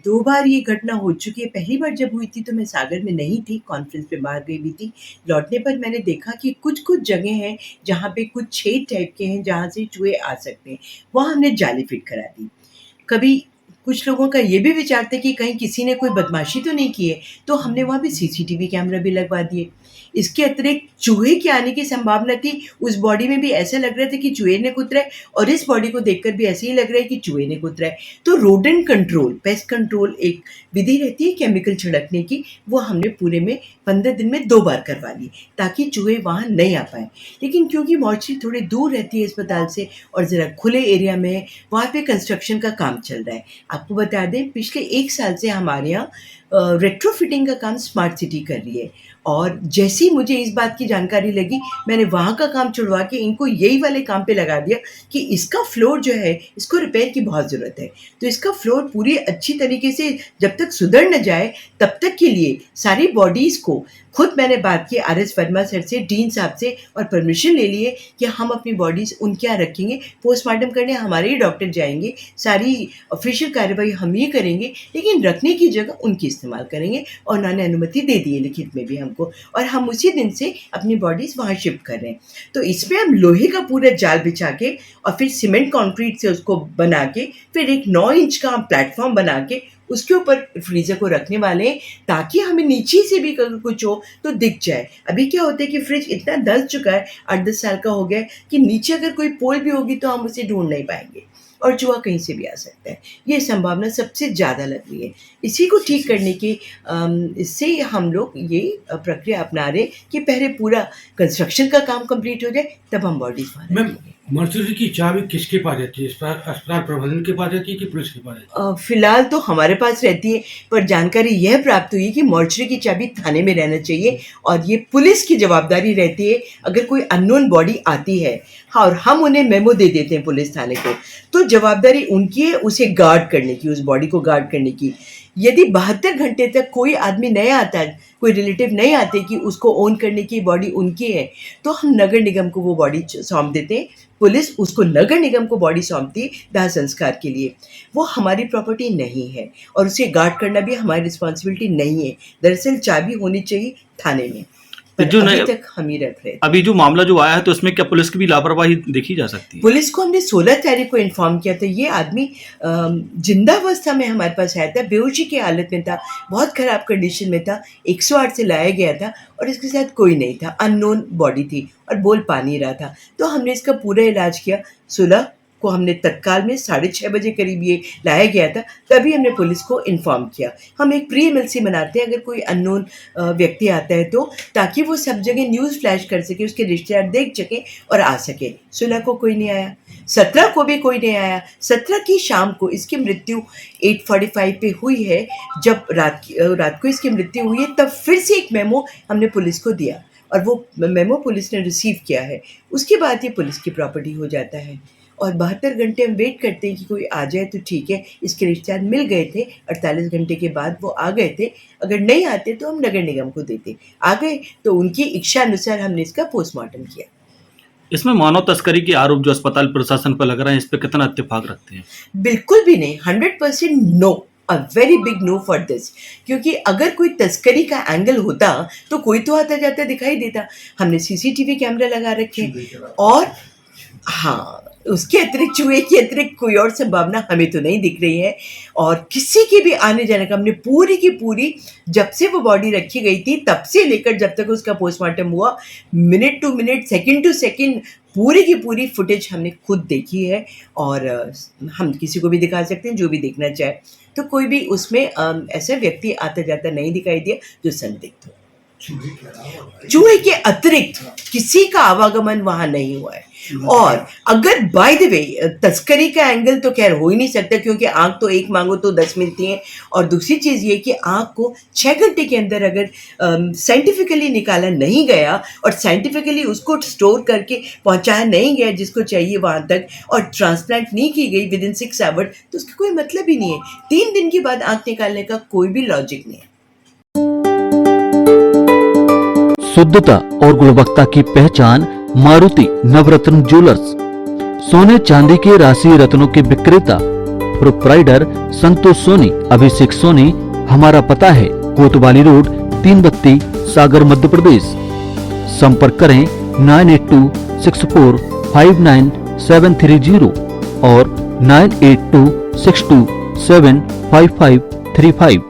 2 बार ये घटना हो चुकी है। पहली बार जब हुई थी तो मैं सागर में नहीं थी, कॉन्फ्रेंस पे बाहर गई हुई थी। लौटने पर मैंने देखा कि कुछ-कुछ जगह हैं जहाँ पे कुछ छेद टाइप के हैं जहाँ से चूहे आ सकते हैं। वहाँ हमने जाली फिट करा दी। कभी कुछ लोगों का ये भी विचार था कि कहीं किसी ने कोई बदमाशी तो नहीं की है, तो हमने वहाँ पे सीसीटीवी कैमरा भी लगवा दिए। इसके अतिरिक्त चूहे के आने की संभावना थी, उस बॉडी में भी ऐसा लग रहा था कि चूहे ने कुतरा है और इस बॉडी को देखकर भी ऐसे ही लग रहा है कि चूहे ने कुतरा है। तो रोडेंट कंट्रोल, पेस्ट कंट्रोल एक विधि रहती है केमिकल छिड़कने की, वो हमने पूरे में 15 दिन में 2 बार करवा ली, ताकि चूहे वहाँ नहीं आ पाएँ। लेकिन क्योंकि मॉर्चरी थोड़ी दूर रहती है अस्पताल से और ज़रा खुले एरिया में है, वहाँ पे कंस्ट्रक्शन का काम चल रहा है। आपको बता दें, पिछले 1 साल से हमारे यहाँ रेट्रोफिटिंग का काम स्मार्ट सिटी कर रही है और जैसे ही मुझे इस बात की जानकारी लगी, मैंने वहाँ का काम छुड़वा के इनको यही वाले काम पे लगा दिया कि इसका फ्लोर जो है, इसको रिपेयर की बहुत ज़रूरत है। तो इसका फ्लोर पूरी अच्छी तरीके से जब तक सुधर न जाए, तब तक के लिए सारी बॉडीज़ को खुद मैंने बात की आर.एस. वर्मा सर से, डीन साहब से और परमिशन ले लिए कि हम अपनी बॉडीज़ उनके यहाँ रखेंगे। पोस्टमार्टम करने हमारे ही डॉक्टर जाएँगे, सारी ऑफ़िशियल कार्रवाई हम ही करेंगे, लेकिन रखने की जगह उनकी इस्तेमाल करेंगे और उन्होंने अनुमति दे दी है लिखित में भी हमको और हम उसी दिन से अपनी बॉडीज़ वहाँ शिफ्ट कर रहे हैं। तो इसमें हम लोहे का पूरा जाल बिछा के और फिर सीमेंट कंक्रीट से उसको बना के फिर एक 9 इंच का हम प्लेटफ़ॉर्म बना के उसके ऊपर फ्रीज़र को रखने वाले हैं, ताकि हमें नीचे से भी अगर कुछ हो तो दिख जाए। अभी क्या होता है कि फ्रिज इतना दस चुका है, 8-10 साल का हो गया है कि नीचे अगर कोई पोल भी होगी तो हम उसे ढूँढ नहीं पाएँगे और चूहा कहीं से भी आ सकता है। ये संभावना सबसे ज़्यादा लग रही है। इसी को ठीक करने की इससे हम लोग ये प्रक्रिया अपना रहे कि पहले पूरा कंस्ट्रक्शन का काम कंप्लीट हो जाए, तब हम बॉडीज़ वहाँ रखेंगे। मॉर्चरी की चाबी किसके पास रहती है? अस्पताल प्रबंधन के पास रहती है कि पुलिस के पास रहती है? फिलहाल तो हमारे पास रहती है, पर जानकारी यह प्राप्त हुई कि मॉर्चरी की चाबी थाने में रहना चाहिए और ये पुलिस की जवाबदारी रहती है अगर कोई अननोन बॉडी आती है। हाँ, और हम उन्हें मेमो दे देते हैं पुलिस थाने को, तो जवाबदारी उनकी है उसे गार्ड करने की, उस बॉडी को गार्ड करने की। यदि 72 घंटे तक कोई आदमी नहीं आता है, कोई रिलेटिव नहीं आते कि उसको ओन करने की बॉडी उनकी है, तो हम नगर निगम को वो बॉडी सौंप देते हैं। पुलिस उसको नगर निगम को बॉडी सौंपती है दाह संस्कार के लिए। वो हमारी प्रॉपर्टी नहीं है और उसे गार्ड करना भी हमारी रिस्पॉन्सिबिलिटी नहीं है। दरअसल चाबी होनी चाहिए थाने में, पर अभी तक हम ही रख रहे थे। अभी जो मामला जो आया है तो इसमें क्या पुलिस की भी लापरवाही देखी जा सकती है? पुलिस को हमने 16 तारीख को इन्फॉर्म किया था। ये आदमी जिंदावस्था में हमारे पास आया था, बेहोशी की हालत में था, बहुत ख़राब कंडीशन में था, 108 से लाया गया था और इसके साथ कोई नहीं था, अननोन बॉडी थी और बोल पा नहीं रहा था। तो हमने इसका पूरा इलाज किया। 16 को हमने तत्काल में 6:30 बजे करीब ये लाया गया था, तभी हमने पुलिस को इन्फॉर्म किया। हम एक प्री एमएलसी बनाते हैं अगर कोई अननोन व्यक्ति आता है तो, ताकि वो सब जगह न्यूज़ फ्लैश कर सके, उसके रिश्तेदार देख सकें और आ सके। 16 को कोई नहीं आया, 17 को भी कोई नहीं आया। 17 की शाम को इसकी मृत्यु 8:45 पे हुई है। जब रात को इसकी मृत्यु हुई है, तब फिर से एक मेमो हमने पुलिस को दिया और वो मेमो पुलिस ने रिसीव किया है। उसके बाद ये पुलिस की प्रॉपर्टी हो जाता है और 72 घंटे हम वेट करते हैं कि कोई आ जाए तो ठीक है। इसके रिश्तेदार मिल गए थे, 48 घंटे के बाद वो आ गए थे। अगर नहीं आते तो हम नगर निगम को देते, आ गए तो उनकी इच्छा अनुसार हमने इसका पोस्टमार्टम किया। इसमें मानव तस्करी के आरोप जो अस्पताल प्रशासन पर लग रहे हैं, इस पे कितना इत्तेफाक रखते हैं? बिल्कुल भी नहीं, 100% no, a very big no for this. क्योंकि अगर कोई तस्करी का एंगल होता तो कोई तो आता जाता दिखाई देता। हमने सीसीटीवी कैमरा लगा रखे और हाँ, उसके अतिरिक्त चूहे के अतिरिक्त कोई और संभावना हमें तो नहीं दिख रही है। और किसी के भी आने जाने का हमने पूरी की पूरी, जब से वो बॉडी रखी गई थी तब से लेकर जब तक उसका पोस्टमार्टम हुआ, minute to minute, second to second, पूरी की पूरी फुटेज हमने खुद देखी है और हम किसी को भी दिखा सकते हैं जो भी देखना चाहे। तो कोई भी उसमें ऐसा व्यक्ति आता जाता नहीं दिखाई दिया जो संदिग्ध हो। चूहे के अतिरिक्त किसी का आवागमन वहां नहीं हुआ है। और अगर बाय द वे तस्करी का एंगल तो खैर हो ही नहीं सकता, क्योंकि आँख तो एक मांगो तो 10 मिलती हैं। और दूसरी चीज़ ये कि आँख को 6 घंटे के अंदर अगर साइंटिफिकली निकाला नहीं गया और साइंटिफिकली उसको स्टोर करके पहुंचाया नहीं गया जिसको चाहिए वहाँ तक, और ट्रांसप्लांट नहीं की गई विद इन 6 आवर्स, तो उसका कोई मतलब ही नहीं है। 3 दिन के बाद आँख निकालने का कोई भी लॉजिक नहीं है। शुद्धता और गुणवत्ता की पहचान मारुति नवरत्न ज्वेलर्स, सोने चांदी के राशि रत्नों के विक्रेता, प्रोप्राइटर संतोष सोनी, अभिषेक सोनी। हमारा पता है कोतवाली रोड, 332, सागर, मध्य प्रदेश। संपर्क करें 9826459730 और 9826275535।